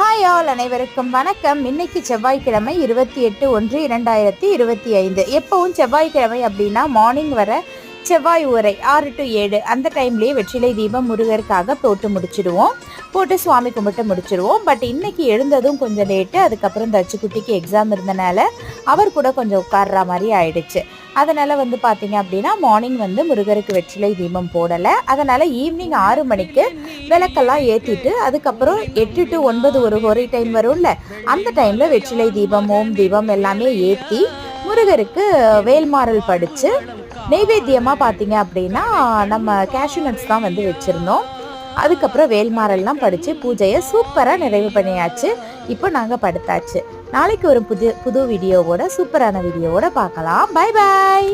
Hi all, அனைவருக்கும் வணக்கம். இன்னைக்கு செவ்வாய்க்கிழமை 28/1/2025. எப்பவும் செவ்வாய்க்கிழமை அப்படின்னா மார்னிங் வர செவ்வாய் உரை 6 to 7 அந்த டைம்லேயே வெற்றிலை தீபம் முருகருக்காக போட்டு சுவாமி கும்பிட்டு முடிச்சிடுவோம். பட் இன்னைக்கு எழுந்ததும் கொஞ்சம் லேட்டு. அதுக்கப்புறம் தச்சுக்குட்டிக்கு எக்ஸாம் இருந்தனால அவர் கூட கொஞ்சம் உட்கார்ற மாதிரி ஆயிடுச்சு. அதனால் பார்த்தீங்க அப்படின்னா மார்னிங் முருகருக்கு வெற்றிலை தீபம் போடலை. அதனால் ஈவினிங் 6 மணிக்கு விளக்கெல்லாம் ஏற்றிட்டு அதுக்கப்புறம் 8 to 9 ஒரு ஹொரை டைம் வரும்ல, அந்த டைமில் வெற்றிலை தீபம் ஓம் தீபம் எல்லாமே ஏற்றி முருகருக்கு வேல்மாறல் படித்து நெய்வேத்தியமாக பார்த்தீங்க அப்படின்னா நம்ம கேஷ்யூ நட்ஸ் தான் வச்சுருந்தோம். அதுக்கப்புறம் வேல்மாறல்லாம் படித்து பூஜையை சூப்பராக நிறைவு பண்ணியாச்சு. இப்போ நாங்கள் படுத்தாச்சு. நாளைக்கு ஒரு புது வீடியோவோட சூப்பரான வீடியோவோட பார்க்கலாம். Bye bye.